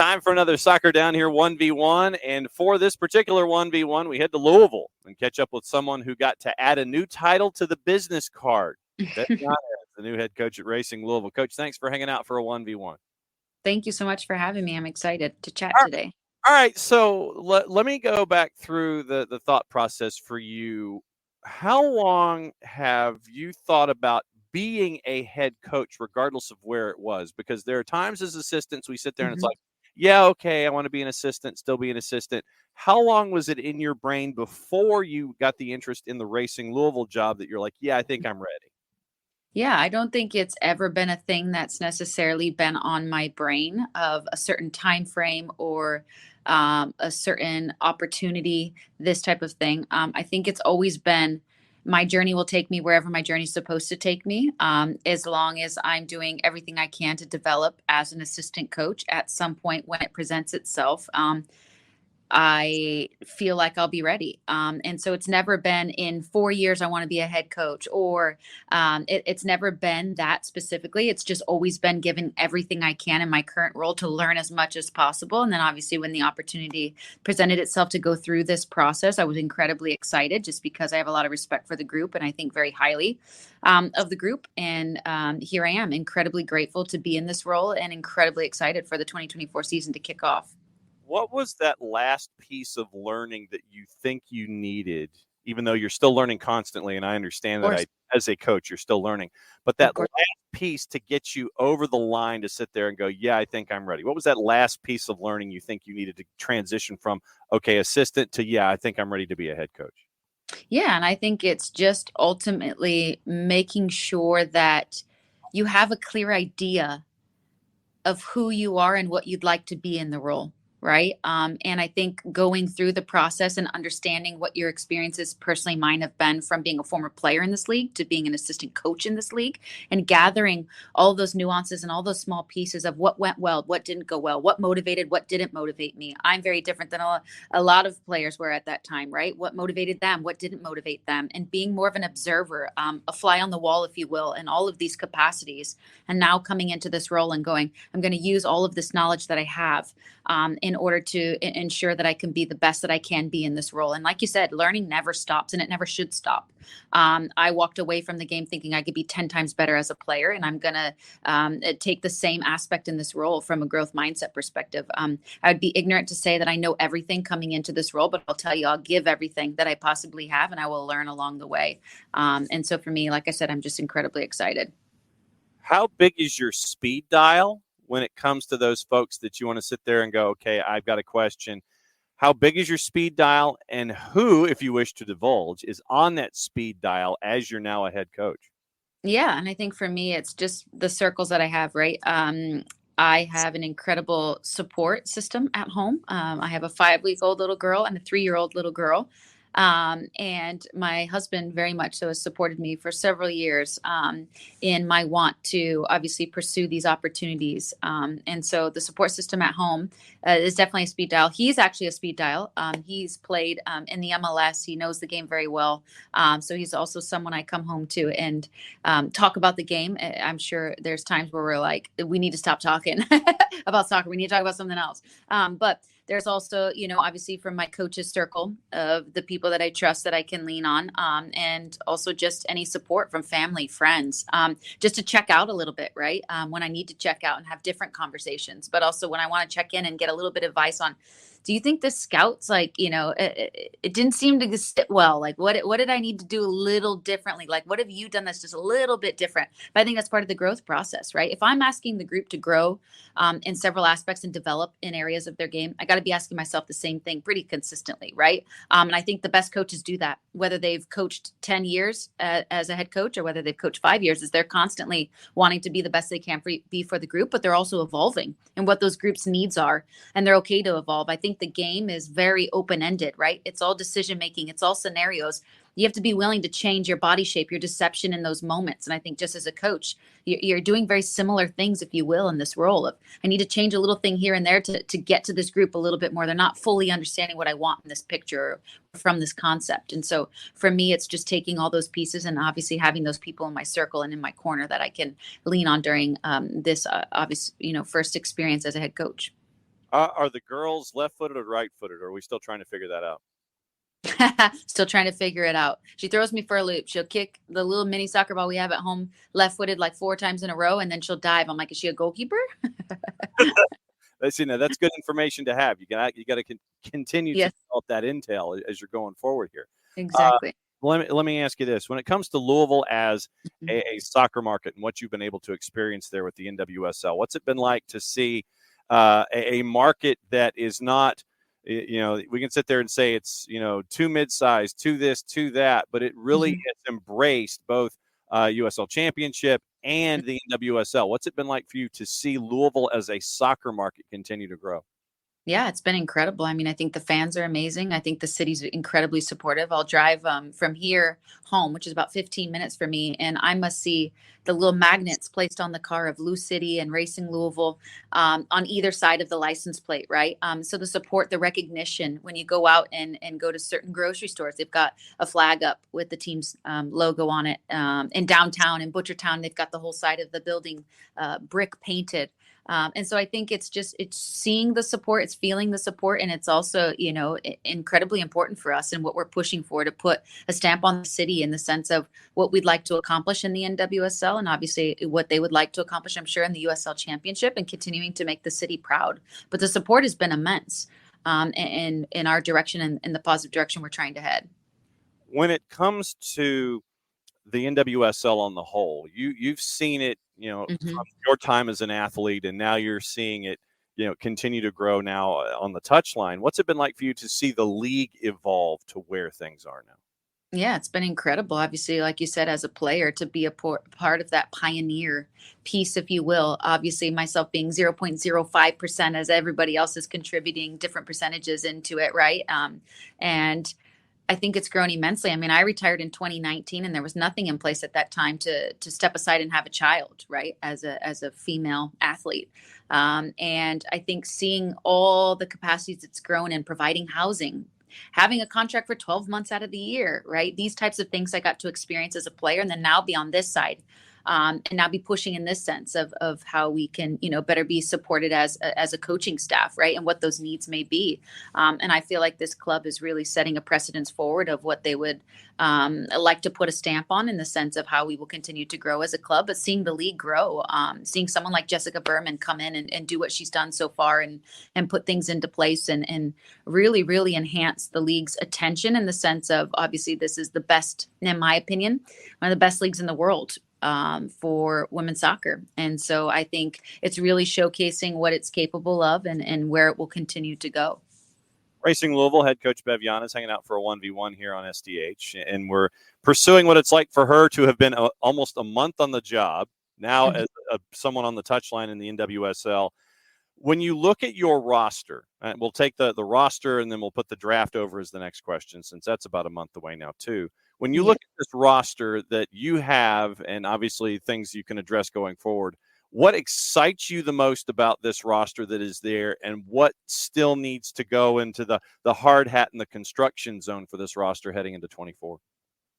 Time for another Soccer Down Here 1v1. And for this particular 1v1, we head to Louisville and catch up with someone who got to add a new title to the business card. Bev Yanez, the new head coach at Racing Louisville. Coach, thanks for hanging out for a 1v1. Thank you so much for having me. I'm excited to chat today. All right, so let me go back through the thought process for you. How long have you thought about being a head coach, regardless of where it was? Because there are times as assistants we sit there and it's like, yeah, okay, I want to be an assistant, still be an assistant. How long was it in your brain before you got the interest in the Racing Louisville job that you're like, yeah, I think I'm ready? Yeah, I don't think it's ever been a thing that's necessarily been on my brain of a certain time frame or a certain opportunity, this type of thing. I think it's always been my journey will take me wherever my journey is supposed to take me, as long as I'm doing everything I can to develop as an assistant coach at some point when it presents itself. I feel like I'll be ready. And so it's never been in 4 years, I want to be a head coach, or it's never been that specifically. It's just always been given everything I can in my current role to learn as much as possible. And then obviously when the opportunity presented itself to go through this process, I was incredibly excited just because I have a lot of respect for the group and I think very highly of the group. And here I am, incredibly grateful to be in this role and incredibly excited for the 2024 season to kick off. What was that last piece of learning that you think you needed, even though you're still learning constantly? And I understand that as a coach, you're still learning. But that last piece to get you over the line to sit there and go, yeah, I think I'm ready. What was that last piece of learning you think you needed to transition from, okay, assistant to, yeah, I think I'm ready to be a head coach? Yeah, and I think it's just ultimately making sure that you have a clear idea of who you are and what you'd like to be in the role. Right. And I think going through the process and understanding what your experiences personally might have been from being a former player in this league to being an assistant coach in this league and gathering all those nuances and all those small pieces of what went well, what didn't go well, what motivated, what didn't motivate me. I'm very different than a lot of players were at that time. Right. What motivated them, what didn't motivate them, and being more of an observer, a fly on the wall, if you will, in all of these capacities. And now coming into this role and going, I'm going to use all of this knowledge that I have in order to ensure that I can be the best that I can be in this role. And like you said, learning never stops and it never should stop. I walked away from the game thinking I could be 10 times better as a player. And I'm going to take the same aspect in this role from a growth mindset perspective. I would be ignorant to say that I know everything coming into this role, but I'll tell you, I'll give everything that I possibly have and I will learn along the way. And so for me, like I said, I'm just incredibly excited. How big is your speed dial when it comes to those folks that you want to sit there and go, okay, I've got a question? How big is your speed dial, and who, if you wish to divulge, is on that speed dial as you're now a head coach? Yeah. And I think for me, it's just the circles that I have, right? I have an incredible support system at home. I have a 5-week-old little girl and a 3-year-old little girl. And my husband very much so has supported me for several years in my want to obviously pursue these opportunities. And so the support system at home is definitely a speed dial. He's actually a speed dial. He's played in the MLS. He knows the game very well. So he's also someone I come home to and talk about the game. I'm sure there's times where we're like, we need to stop talking about soccer. We need to talk about something else. But there's also, obviously from my coaches circle of the people that I trust that I can lean on, and also just any support from family, friends, just to check out a little bit, right? When I need to check out and have different conversations, but also when I want to check in and get a little bit of advice on, do you think the scouts, like, it didn't seem to sit well? Like, what did I need to do a little differently? Like, what have you done that's just a little bit different? But I think that's part of the growth process, right? If I'm asking the group to grow in several aspects and develop in areas of their game, I got to be asking myself the same thing pretty consistently, right? And I think the best coaches do that, whether they've coached 10 years as a head coach or whether they've coached 5 years, is they're constantly wanting to be the best they can be for the group, but they're also evolving and what those groups' needs are, and they're okay to evolve. I think the game is very open-ended, right? It's all decision-making. It's all scenarios. You have to be willing to change your body shape, your deception in those moments. And I think just as a coach, you're doing very similar things, if you will, in this role of, I need to change a little thing here and there to get to this group a little bit more. They're not fully understanding what I want in this picture from this concept. And so for me, it's just taking all those pieces and obviously having those people in my circle and in my corner that I can lean on during this obvious, first experience as a head coach. Are the girls left-footed or right-footed? Or are we still trying to figure that out? Still trying to figure it out. She throws me for a loop. She'll kick the little mini soccer ball we have at home left-footed like 4 times in a row, and then she'll dive. I'm like, is she a goalkeeper? Now that's good information to have. You got to continue to Yes, develop that intel as you're going forward here. Uh, exactly. let me ask you this: when it comes to Louisville as Mhm. a soccer market and what you've been able to experience there with the NWSL, what's it been like to see a market that is not, we can sit there and say it's, too mid-sized, too this, too that, but it really Mhm. has embraced both USL Championship and the NWSL. What's it been like for you to see Louisville as a soccer market continue to grow? Yeah, it's been incredible. I mean, I think the fans are amazing. I think the city's incredibly supportive. I'll drive from here home, which is about 15 minutes for me, and I must see the little magnets placed on the car of Lou City and Racing Louisville on either side of the license plate, right? So the support, the recognition when you go out and go to certain grocery stores, they've got a flag up with the team's logo on it. In downtown, in Butchertown, they've got the whole side of the building brick painted. And so I think it's seeing the support, it's feeling the support, and it's also, incredibly important for us and what we're pushing for to put a stamp on the city in the sense of what we'd like to accomplish in the NWSL and obviously what they would like to accomplish, I'm sure, in the USL Championship and continuing to make the city proud. But the support has been immense in our direction and in the positive direction we're trying to head. When it comes to the NWSL on the whole, you've seen it, Hmm. from your time as an athlete, and now you're seeing it, continue to grow now on the touchline. What's it been like for you to see the league evolve to where things are now? Yeah, it's been incredible. Obviously, like you said, as a player, to be a part of that pioneer piece, if you will. Obviously, myself being 0.05%, as everybody else is contributing different percentages into it, right? And I think it's grown immensely. I mean, I retired in 2019, and there was nothing in place at that time to step aside and have a child, right? As a female athlete, and I think seeing all the capacities it's grown in providing housing, having a contract for 12 months out of the year, right? These types of things I got to experience as a player, and then now be on this side. And now be pushing in this sense of how we can, better be supported as a coaching staff, right? And what those needs may be. And I feel like this club is really setting a precedence forward of what they would like to put a stamp on in the sense of how we will continue to grow as a club. But seeing the league grow, seeing someone like Jessica Berman come in and do what she's done so far and put things into place and really, really enhance the league's attention in the sense of obviously this is the best, in my opinion, one of the best leagues in the world for women's soccer. And so I think it's really showcasing what it's capable of and where it will continue to go. Racing Louisville head coach Bev Yanez hanging out for a 1v1 here on SDH, and we're pursuing what it's like for her to have been almost a month on the job now Mhm. as someone on the touchline in the NWSL. When you look at your roster, and we'll take the roster and then we'll put the draft over as the next question, since that's about a month away now too. When you Yeah. look at this roster that you have, and obviously things you can address going forward, what excites you the most about this roster that is there, and what still needs to go into the hard hat and the construction zone for this roster heading into 24?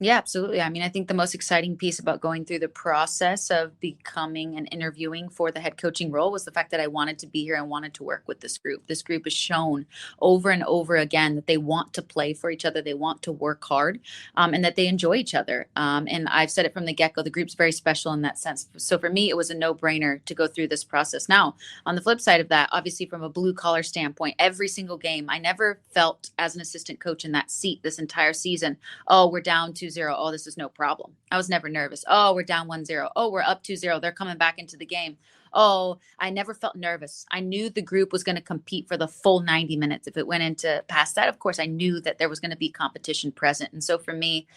Yeah, absolutely. I mean, I think the most exciting piece about going through the process of becoming and interviewing for the head coaching role was the fact that I wanted to be here and wanted to work with this group. This group has shown over and over again that they want to play for each other, they want to work hard, and that they enjoy each other. And I've said it from the get go, the group's very special in that sense. So for me, it was a no brainer to go through this process. Now, on the flip side of that, obviously, from a blue collar standpoint, every single game, I never felt as an assistant coach in that seat this entire season. Oh, we're down 2-0. Oh, this is no problem. I was never nervous. Oh, we're down 1-0. Oh, we're up 2-0. They're coming back into the game. Oh, I never felt nervous. I knew the group was going to compete for the full 90 minutes. If it went into past that, of course, I knew that there was going to be competition present. And so for me,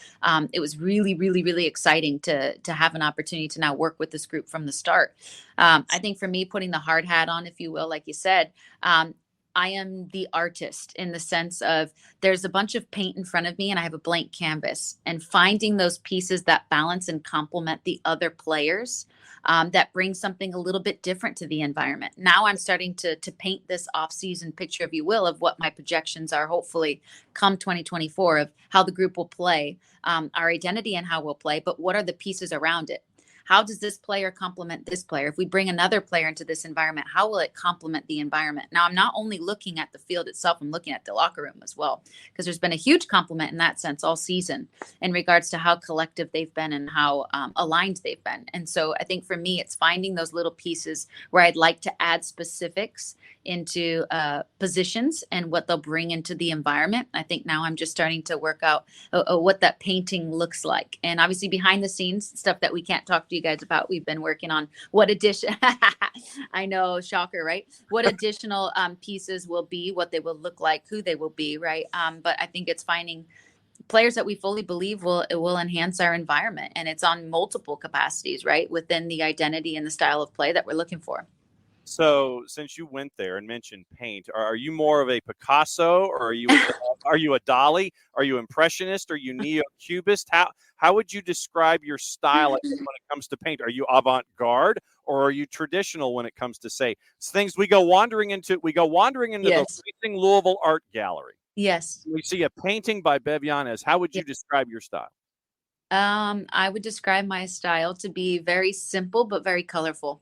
it was really, really, really exciting to have an opportunity to now work with this group from the start. I think for me, putting the hard hat on, if you will, like you said, I am the artist in the sense of there's a bunch of paint in front of me and I have a blank canvas, and finding those pieces that balance and complement the other players, that bring something a little bit different to the environment. Now I'm starting to paint this off-season picture, if you will, of what my projections are, hopefully come 2024, of how the group will play, our identity and how we'll play, but what are the pieces around it? How does this player complement this player? If we bring another player into this environment, how will it complement the environment? Now, I'm not only looking at the field itself, I'm looking at the locker room as well, because there's been a huge compliment in that sense all season in regards to how collective they've been and how aligned they've been. And so I think for me, it's finding those little pieces where I'd like to add specifics into positions and what they'll bring into the environment. I think now I'm just starting to work out what that painting looks like. And obviously behind the scenes stuff that we can't talk to you guys about, we've been working on what addition, I know, shocker, right? What additional pieces will be, what they will look like, who they will be, right? But I think it's finding players that we fully believe will enhance our environment. And it's on multiple capacities, right? Within the identity and the style of play that we're looking for. So, since you went there and mentioned paint, are you more of a Picasso, or are you a Dali? Are you impressionist? Are you neo-cubist? How would you describe your style when it comes to paint? Are you avant-garde, or are you traditional when it comes to, say, things we go wandering into? We go wandering into Yes. the Racing Louisville Art Gallery. Yes. We see a painting by Bev Yanez. How would you describe your style? I would describe my style to be very simple but very colorful.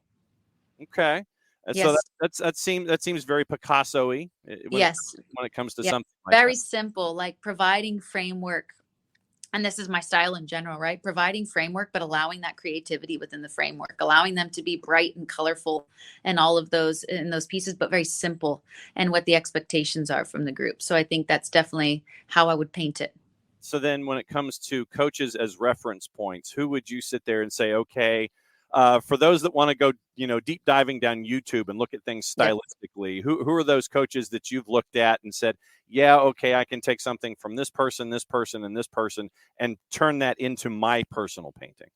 Okay. Yes. So that seems very Picasso-y Yes. when it comes to Yeah. something like Very that. simple, like providing framework. And this is my style in general, right? Providing framework, but allowing that creativity within the framework, allowing them to be bright and colorful and all of those in those pieces, but very simple and what the expectations are from the group. So I think that's definitely how I would paint it. So then when it comes to coaches as reference points, who would you sit there and say, okay, for those that want to go, deep diving down YouTube and look at things stylistically, who are those coaches that you've looked at and said, yeah, okay, I can take something from this person, and this person, and turn that into my personal painting?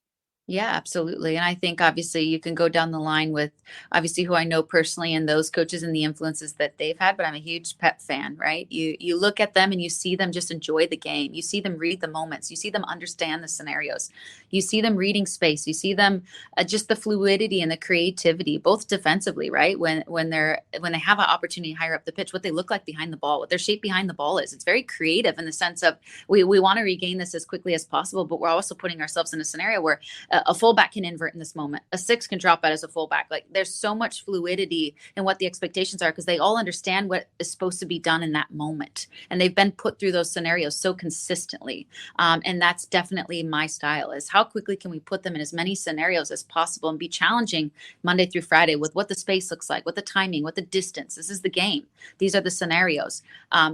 Yeah, absolutely. And I think obviously you can go down the line with obviously who I know personally and those coaches and the influences that they've had, but I'm a huge Pep fan, right? You look at them and you see them just enjoy the game. You see them read the moments. You see them understand the scenarios. You see them reading space. You see them just the fluidity and the creativity, both defensively, right? When they have an opportunity higher up the pitch, what they look like behind the ball, what their shape behind the ball is. It's very creative in the sense of we want to regain this as quickly as possible, but we're also putting ourselves in a scenario where a fullback can invert in this moment. A six can drop out as a fullback. Like there's so much fluidity in what the expectations are because they all understand what is supposed to be done in that moment. And they've been put through those scenarios so consistently. And that's definitely my style is how quickly can we put them in as many scenarios as possible and be challenging Monday through Friday with what the space looks like, what the timing, what the distance. This is the game. These are the scenarios.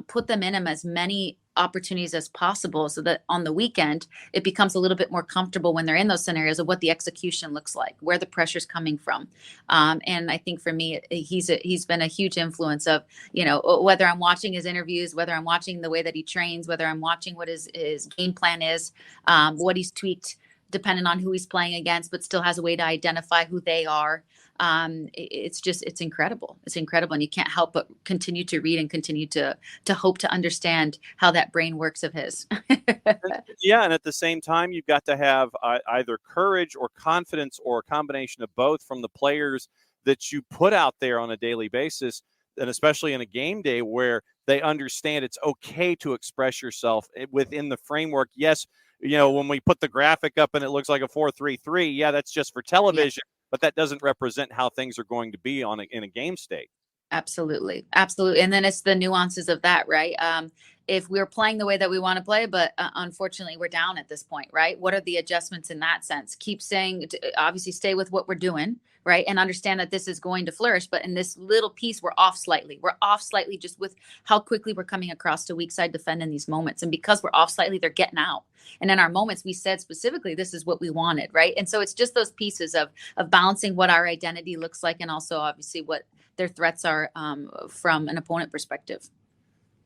Put them in them as many opportunities as possible so that on the weekend it becomes a little bit more comfortable when they're in those scenarios of what the execution looks like, where the pressure's coming from. And I think for me, he's been a huge influence of, whether I'm watching his interviews, whether I'm watching the way that he trains, whether I'm watching what his game plan is, what he's tweaked depending on who he's playing against, but still has a way to identify who they are. It's incredible. It's incredible. And you can't help but continue to read and continue to hope to understand how that brain works of his. Yeah. And at the same time, you've got to have either courage or confidence or a combination of both from the players that you put out there on a daily basis. And especially in a game day where they understand it's okay to express yourself within the framework. Yes. When we put the graphic up and it looks like a 4-3-3, yeah, that's just for television. Yeah. But that doesn't represent how things are going to be in a game state. Absolutely. Absolutely. And then it's the nuances of that, right? If we're playing the way that we want to play, but unfortunately we're down at this point, right? What are the adjustments in that sense? Keep saying, obviously stay with what we're doing, right? And understand that this is going to flourish. But in this little piece, we're off slightly. We're off slightly just with how quickly we're coming across to weak side defend in these moments. And because we're off slightly, they're getting out. And in our moments, we said specifically, this is what we wanted, right? And so it's just those pieces of balancing what our identity looks like and also obviously what their threats are from an opponent perspective.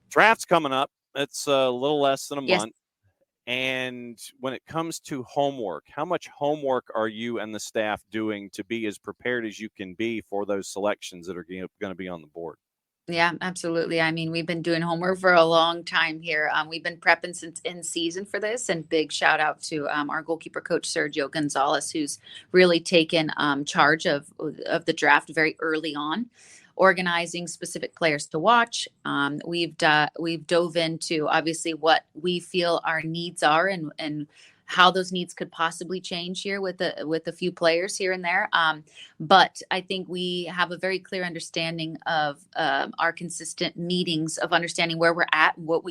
Draft's coming up. It's a little less than a Yes. month. And when it comes to homework, how much homework are you and the staff doing to be as prepared as you can be for those selections that are going to be on the board? Yeah, absolutely. I mean, we've been doing homework for a long time here. We've been prepping since in season for this, and big shout out to our goalkeeper coach Sergio Gonzalez, who's really taken charge of the draft very early on, organizing specific players to watch. We've dove into obviously what we feel our needs are and how those needs could possibly change here with a few players here and there. But I think we have a very clear understanding of our consistent meetings, of understanding where we're at, what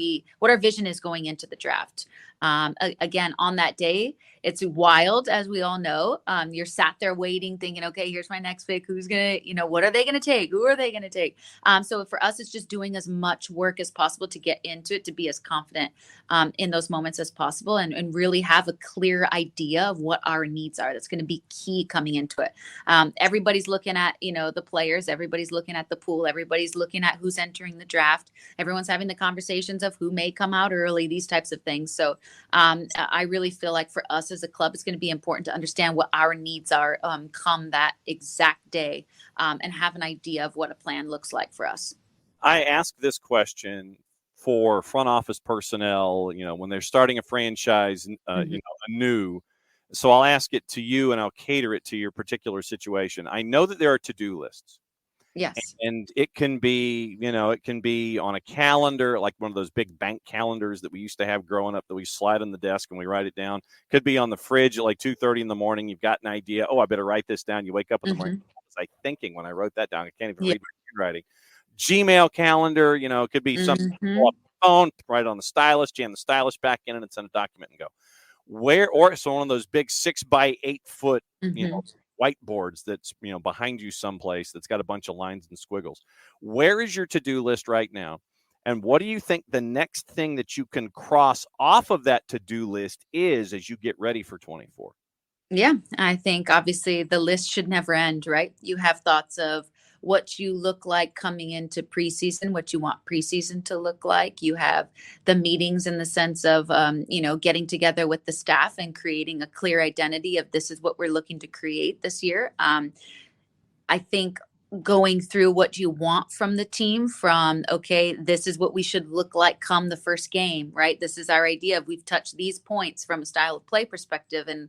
our vision is going into the draft. Again, on that day, it's wild, as we all know. You're sat there waiting, thinking, okay, here's my next pick. Who's going to, what are they going to take? Who are they going to take? So for us, it's just doing as much work as possible to get into it, to be as confident in those moments as possible, and really have a clear idea of what our needs are. That's going to be key coming into it. Everybody's looking at, the players. Everybody's looking at the pool. Everybody's looking at who's entering the draft. Everyone's having the conversations of who may come out early, these types of things. So I really feel like for us as a club, it's going to be important to understand what our needs are come that exact day, and have an idea of what a plan looks like for us. I ask this question for front office personnel, when they're starting a franchise, anew. So I'll ask it to you and I'll cater it to your particular situation. I know that there are to-do lists. Yes. And it can be, it can be on a calendar, like one of those big bank calendars that we used to have growing up that we slide on the desk and we write it down. Could be on the fridge at like 2:30 in the morning. You've got an idea. Oh, I better write this down. You wake up in the morning. What was I thinking when I wrote that down? I can't even read my handwriting. Gmail calendar, it could be something off the phone, write it on the stylus, jam the stylus back in and send a document and go. So one of those big 6x8 foot, whiteboards that's, behind you someplace that's got a bunch of lines and squiggles. Where is your to-do list right now? And what do you think the next thing that you can cross off of that to-do list is as you get ready for 24? Yeah, I think obviously the list should never end, right? You have thoughts of what you look like coming into preseason, what you want preseason to look like. You have the meetings in the sense of, getting together with the staff and creating a clear identity of this is what we're looking to create this year. I think going through what you want from the team, from, okay, this is what we should look like come the first game, right? This is our idea of we've touched these points from a style of play perspective, and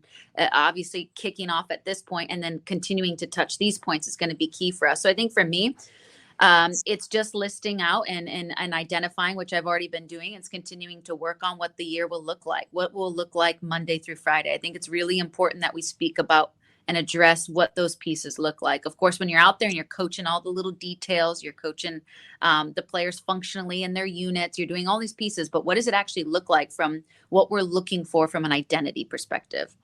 obviously kicking off at this point and then continuing to touch these points is going to be key for us. So I think for me, it's just listing out and identifying, which I've already been doing. It's continuing to work on what the year will look like, what will look like Monday through Friday. I think it's really important that we speak about and address what those pieces look like. Of course, when you're out there and you're coaching all the little details, you're coaching the players functionally in their units, you're doing all these pieces, but what does it actually look like from what we're looking for from an identity perspective?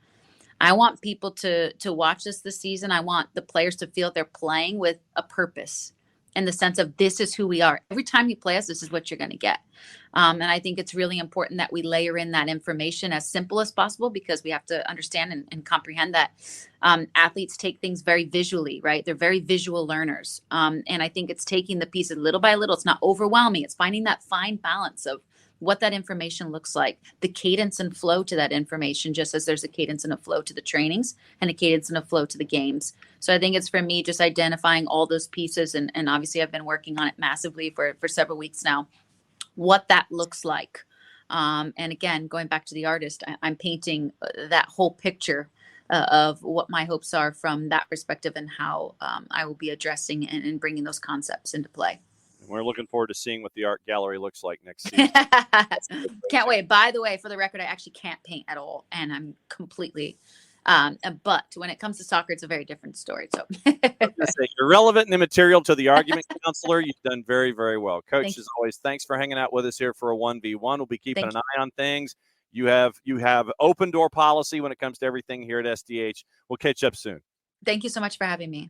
I want people to watch us this season. I want the players to feel they're playing with a purpose, in the sense of this is who we are. Every time you play us, this is what you're going to get. And I think it's really important that we layer in that information as simple as possible, because we have to understand and comprehend that athletes take things very visually, right? They're very visual learners. And I think it's taking the pieces little by little. It's not overwhelming. It's finding that fine balance of what that information looks like, the cadence and flow to that information, just as there's a cadence and a flow to the trainings and a cadence and a flow to the games. So I think it's, for me, just identifying all those pieces. And obviously I've been working on it massively for several weeks now, what that looks like. And again, going back to the artist, I'm painting that whole picture of what my hopes are from that perspective, and how I will be addressing and bringing those concepts into play. We're looking forward to seeing what the art gallery looks like next season. Can't wait. By the way, for the record, I actually can't paint at all, and I'm completely. But when it comes to soccer, it's a very different story. So you're relevant and immaterial to the argument, counselor. You've done very, very well, Coach. As always, thanks for hanging out with us here for a 1v1. We'll be keeping an eye on things. You have open door policy when it comes to everything here at SDH. We'll catch up soon. Thank you so much for having me.